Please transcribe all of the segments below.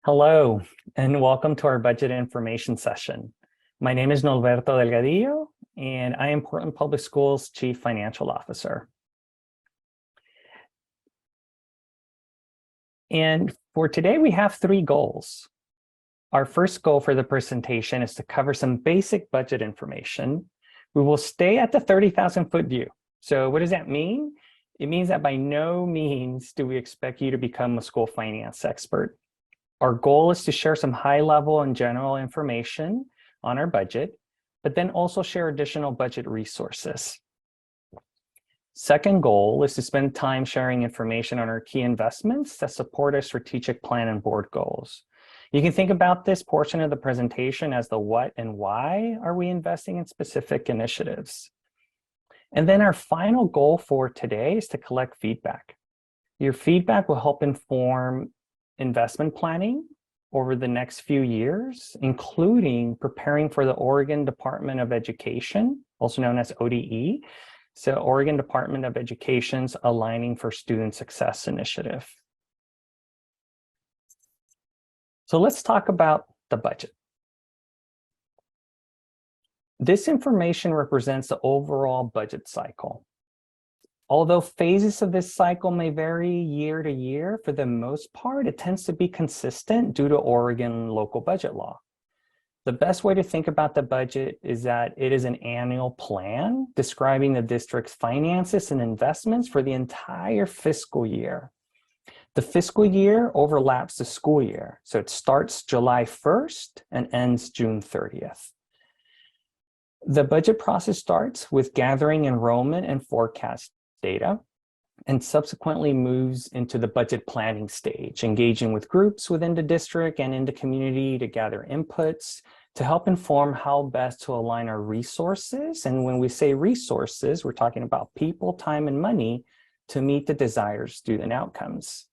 Hello, and welcome to our budget information session. My name is Norberto Delgadillo, and I am Portland Public Schools Chief Financial Officer. And for today, we have three goals. Our first goal for the presentation is to cover some basic budget information. We will stay at the 30,000-foot view. So what does that mean? It means that by no means do we expect you to become a school finance expert. Our goal is to share some high-level and general information on our budget, but then also share additional budget resources. Second goal is to spend time sharing information on our key investments that support our strategic plan and board goals. You can think about this portion of the presentation as the what and why are we investing in specific initiatives. And then our final goal for today is to collect feedback. Your feedback will help inform investment planning over the next few years, including preparing for the Oregon Department of Education, also known as ODE, so Oregon Department of Education's Aligning for Student Success initiative. So let's talk about the budget. This information represents the overall budget cycle. Although phases of this cycle may vary year to year, for the most part, it tends to be consistent due to Oregon local budget law. The best way to think about the budget is that it is an annual plan describing the district's finances and investments for the entire fiscal year. The fiscal year overlaps the school year, so it starts July 1st and ends June 30th. The budget process starts with gathering enrollment and forecast data, and subsequently moves into the budget planning stage, engaging with groups within the district and in the community to gather inputs to help inform how best to align our resources. And when we say resources, we're talking about people, time, and money to meet the desired student outcomes.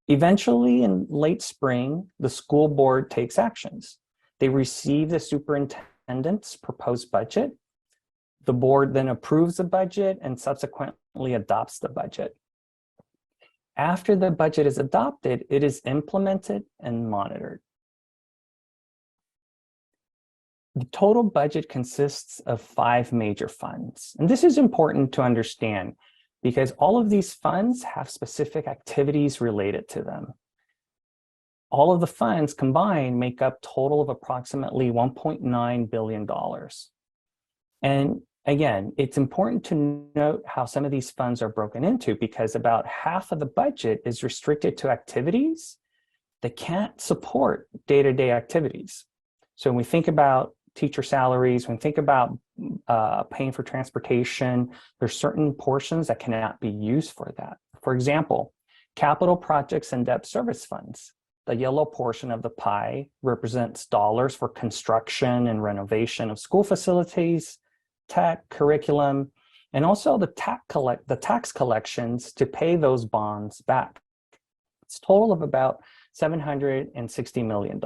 Eventually, in late spring, the school board takes actions. They receive the superintendent's proposed budget. The board then approves the budget and subsequently adopts the budget. After the budget is adopted, it is implemented and monitored. The total budget consists of 5 major funds. And this is important to understand because all of these funds have specific activities related to them. All of the funds combined make up a total of approximately $1.9 billion. And again, it's important to note how some of these funds are broken into because about half of the budget is restricted to activities that can't support day-to-day activities. So when we think about teacher salaries, when we think about paying for transportation, there's certain portions that cannot be used for that. For example, capital projects and debt service funds. The yellow portion of the pie represents dollars for construction and renovation of school facilities, tech, curriculum, and also the tax collections to pay those bonds back. It's a total of about $760 million.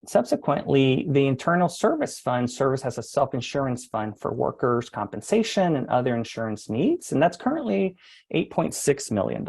Subsequently, the internal service fund serves as a self-insurance fund for workers' compensation and other insurance needs, and that's currently $8.6 million.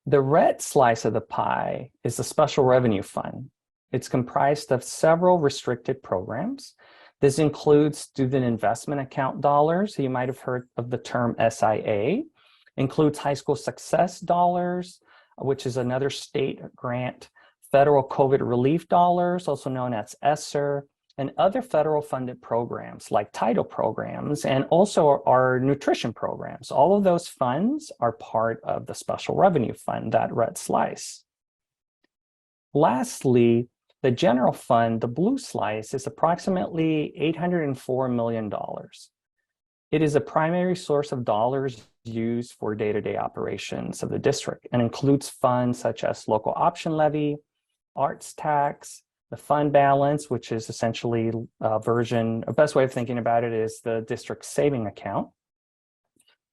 The red slice of the pie is the special revenue fund. It's comprised of several restricted programs. This includes student investment account dollars. You might have heard of the term SIA. Includes high school success dollars, which is another state grant, federal COVID relief dollars, also known as ESSER, and other federal funded programs like title programs, and also our nutrition programs. All of those funds are part of the special revenue fund, that red slice. Lastly, the general fund, the blue slice, is approximately $804 million. It is a primary source of dollars used for day-to-day operations of the district and includes funds such as local option levy, arts tax, the fund balance, which is essentially a best way of thinking about it is the district saving account.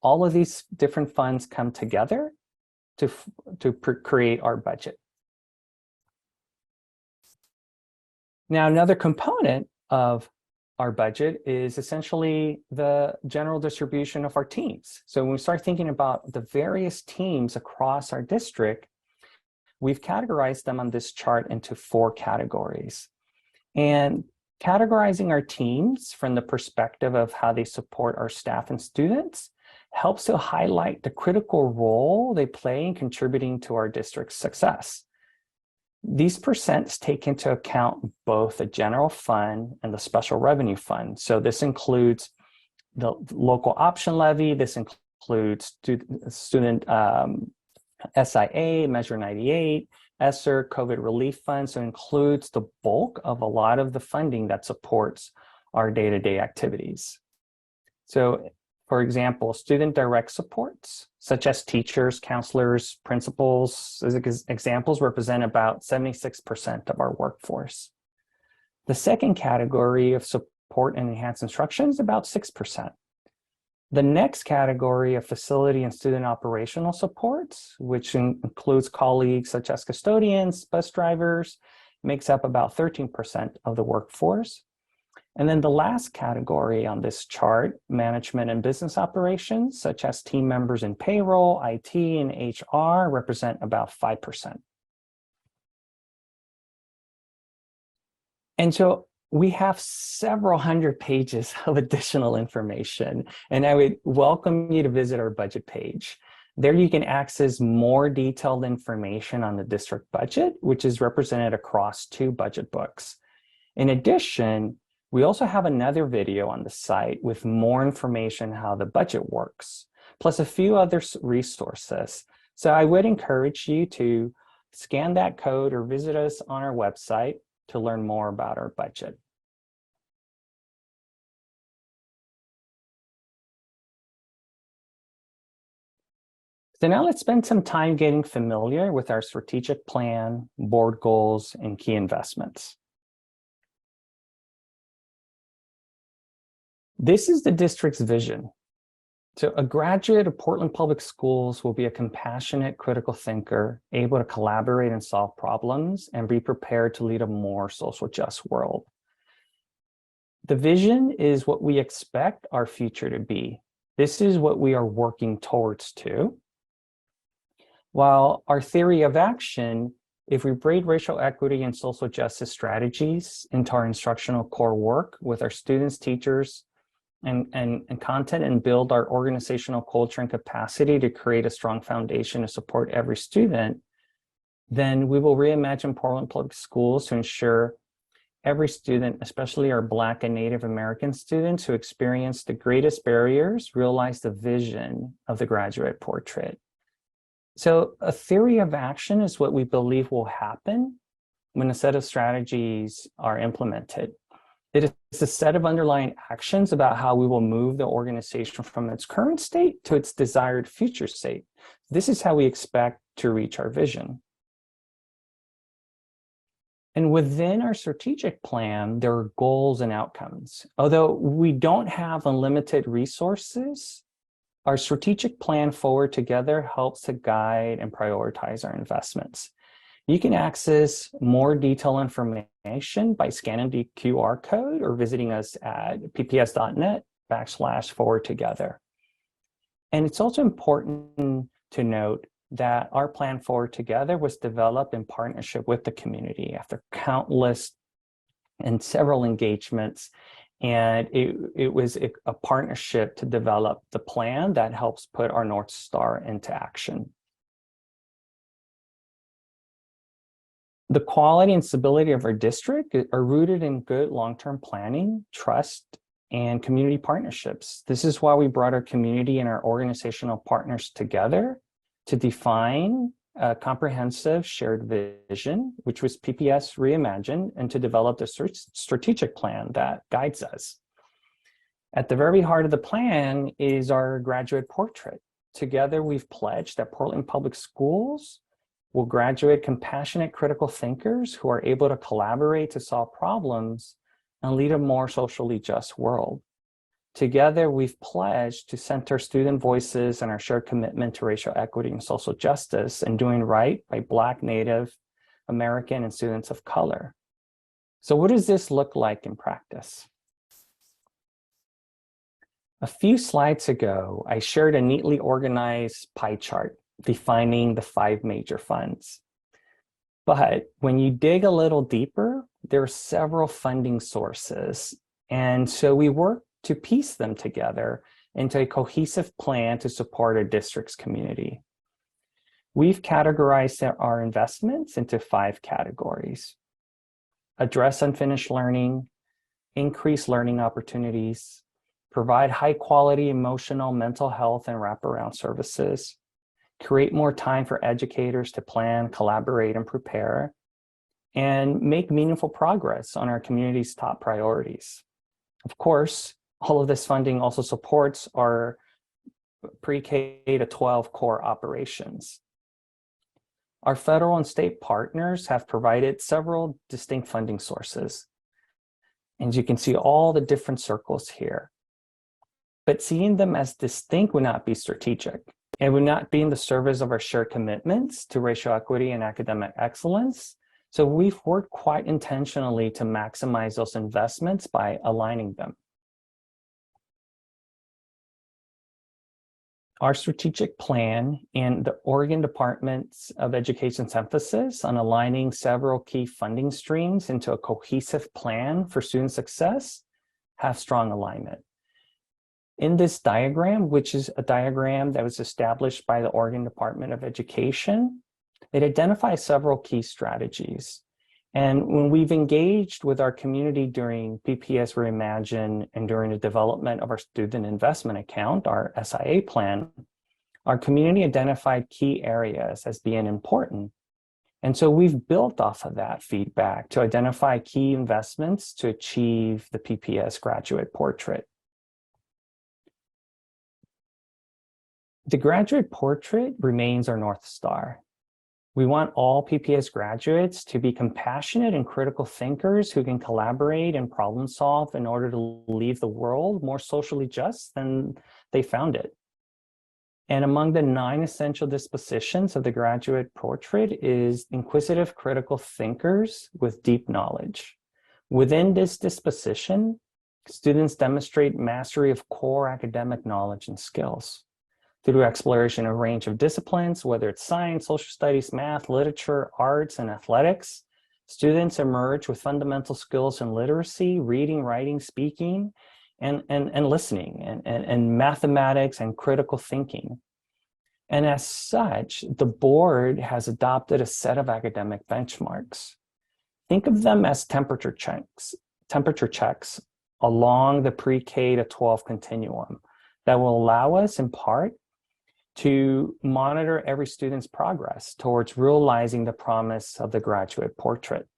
All of these different funds come together to create our budget. Now, another component of our budget is essentially the general distribution of our teams. So when we start thinking about the various teams across our district, we've categorized them on this chart into 4 categories. And categorizing our teams from the perspective of how they support our staff and students helps to highlight the critical role they play in contributing to our district's success. These percents take into account both the general fund and the special revenue fund. So this includes the local option levy, this includes student SIA, Measure 98, ESSER, COVID relief fund. So it includes the bulk of a lot of the funding that supports our day-to-day activities. So for example, student direct supports, such as teachers, counselors, principals, as examples, represent about 76% of our workforce. The second category of support and enhanced instruction is about 6%. The next category of facility and student operational supports, which includes colleagues such as custodians, bus drivers, makes up about 13% of the workforce. And then the last category on this chart, management and business operations, such as team members in payroll, IT, and HR, represent about 5%. And so we have several hundred pages of additional information, and I would welcome you to visit our budget page. There you can access more detailed information on the district budget, which is represented across 2 budget books. In addition, we also have another video on the site with more information on how the budget works, plus a few other resources. So I would encourage you to scan that code or visit us on our website to learn more about our budget. So now let's spend some time getting familiar with our strategic plan, board goals, and key investments. This is the district's vision. So a graduate of Portland Public Schools will be a compassionate, critical thinker, able to collaborate and solve problems, and be prepared to lead a more social just world. The vision is what we expect our future to be. This is what we are working towards too. While our theory of action, if we braid racial equity and social justice strategies into our instructional core work with our students, teachers, and content, and build our organizational culture and capacity to create a strong foundation to support every student, then we will reimagine Portland Public Schools to ensure every student, especially our Black and Native American students who experience the greatest barriers, realize the vision of the graduate portrait. So a theory of action is what we believe will happen when a set of strategies are implemented. It is a set of underlying actions about how we will move the organization from its current state to its desired future state. This is how we expect to reach our vision. And within our strategic plan, there are goals and outcomes. Although we don't have unlimited resources, our strategic plan Forward Together helps to guide and prioritize our investments. You can access more detailed information by scanning the QR code or visiting us at pps.net/forwardtogether. And it's also important to note that our plan Forward Together was developed in partnership with the community after countless and several engagements. And it was a partnership to develop the plan that helps put our North Star into action. The quality and stability of our district are rooted in good long-term planning, trust, and community partnerships. This is why we brought our community and our organizational partners together to define a comprehensive shared vision, which was PPS Reimagined, and to develop the strategic plan that guides us. At the very heart of the plan is our graduate portrait. Together, we've pledged that Portland Public Schools will graduate compassionate critical thinkers who are able to collaborate to solve problems and lead a more socially just world. Together, we've pledged to center student voices and our shared commitment to racial equity and social justice and doing right by Black, Native American, and students of color. So what does this look like in practice? A few slides ago, I shared a neatly organized pie chart defining the 5 major funds. But when you dig a little deeper, there are several funding sources. And so we work to piece them together into a cohesive plan to support our district's community. We've categorized our investments into 5 categories: address unfinished learning, increase learning opportunities, provide high quality emotional, mental health, and wraparound services, create more time for educators to plan, collaborate, and prepare, and make meaningful progress on our community's top priorities. Of course, all of this funding also supports our pre-K to 12 core operations. Our federal and state partners have provided several distinct funding sources. And you can see all the different circles here. But seeing them as distinct would not be strategic. It would not be in the service of our shared commitments to racial equity and academic excellence. So we've worked quite intentionally to maximize those investments by aligning them. Our strategic plan and the Oregon Department of Education's emphasis on aligning several key funding streams into a cohesive plan for student success have strong alignment. In this diagram, which is a diagram that was established by the Oregon Department of Education, it identifies several key strategies. And when we've engaged with our community during PPS Reimagine and during the development of our student investment account, our SIA plan, our community identified key areas as being important. And so we've built off of that feedback to identify key investments to achieve the PPS graduate portrait. The graduate portrait remains our North Star. We want all PPS graduates to be compassionate and critical thinkers who can collaborate and problem solve in order to leave the world more socially just than they found it. And among the 9 essential dispositions of the graduate portrait is inquisitive critical thinkers with deep knowledge. Within this disposition, students demonstrate mastery of core academic knowledge and skills. Through exploration of a range of disciplines, whether it's science, social studies, math, literature, arts, and athletics, students emerge with fundamental skills in literacy, reading, writing, speaking, and listening, and mathematics and critical thinking. And as such, the board has adopted a set of academic benchmarks. Think of them as temperature checks along the pre-K to 12 continuum that will allow us, in part, to monitor every student's progress towards realizing the promise of the graduate portrait.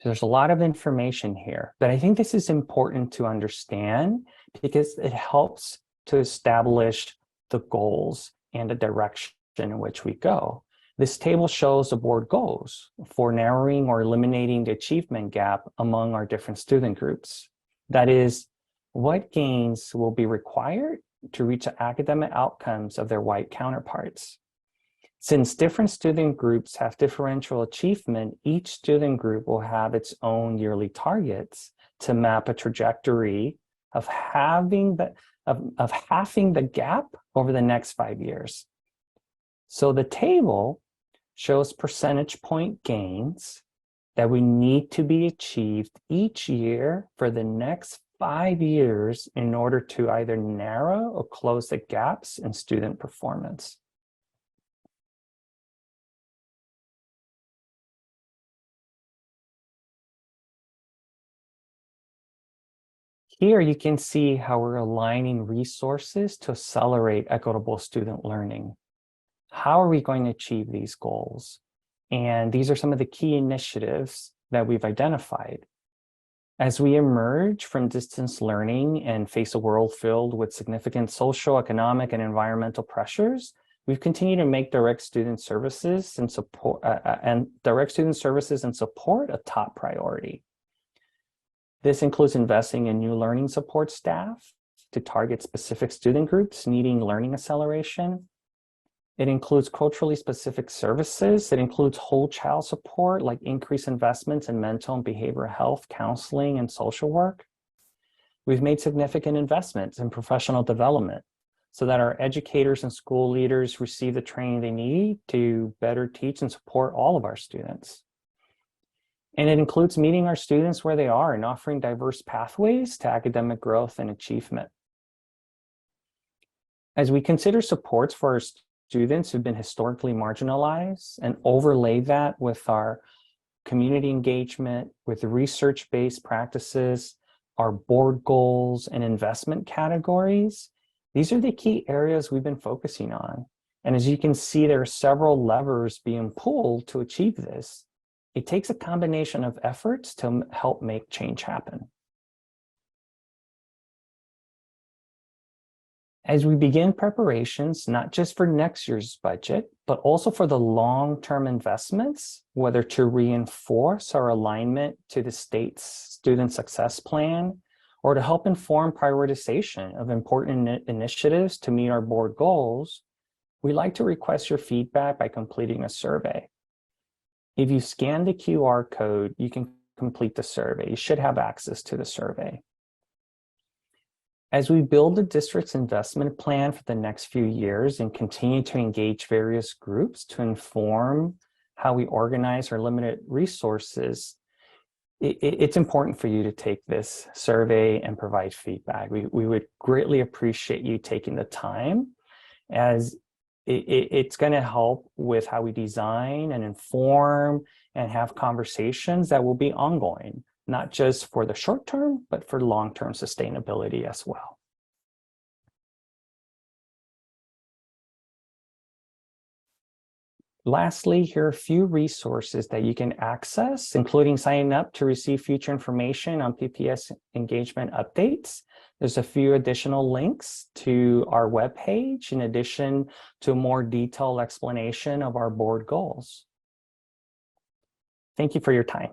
So there's a lot of information here, but I think this is important to understand because it helps to establish the goals and the direction in which we go. This table shows the board goals for narrowing or eliminating the achievement gap among our different student groups. That is, what gains will be required to reach the academic outcomes of their white counterparts. Since different student groups have differential achievement, each student group will have its own yearly targets to map a trajectory of halving the gap over the next 5 years. So the table shows percentage point gains that we need to be achieved each year for the next 5 years in order to either narrow or close the gaps in student performance. Here you can see how we're aligning resources to accelerate equitable student learning. How are we going to achieve these goals? And these are some of the key initiatives that we've identified. As we emerge from distance learning and face a world filled with significant social, economic, and environmental pressures, we've continued to make direct student services and support a top priority. This includes investing in new learning support staff to target specific student groups needing learning acceleration. It includes culturally specific services. It includes whole child support, like increased investments in mental and behavioral health, counseling, and social work. We've made significant investments in professional development so that our educators and school leaders receive the training they need to better teach and support all of our students. And it includes meeting our students where they are and offering diverse pathways to academic growth and achievement. As we consider supports for our students who've been historically marginalized and overlay that with our community engagement, with research-based practices, our board goals and investment categories, these are the key areas we've been focusing on. And as you can see, there are several levers being pulled to achieve this. It takes a combination of efforts to help make change happen. As we begin preparations, not just for next year's budget, but also for the long-term investments, whether to reinforce our alignment to the state's student success plan, or to help inform prioritization of important initiatives to meet our board goals, we'd like to request your feedback by completing a survey. If you scan the QR code, you can complete the survey. You should have access to the survey. As we build the district's investment plan for the next few years and continue to engage various groups to inform how we organize our limited resources, it's important for you to take this survey and provide feedback. We would greatly appreciate you taking the time, as it's going to help with how we design and inform and have conversations that will be ongoing, not just for the short term, but for long-term sustainability as well. Lastly, here are a few resources that you can access, including signing up to receive future information on PPS engagement updates. There's a few additional links to our webpage, in addition to a more detailed explanation of our board goals. Thank you for your time.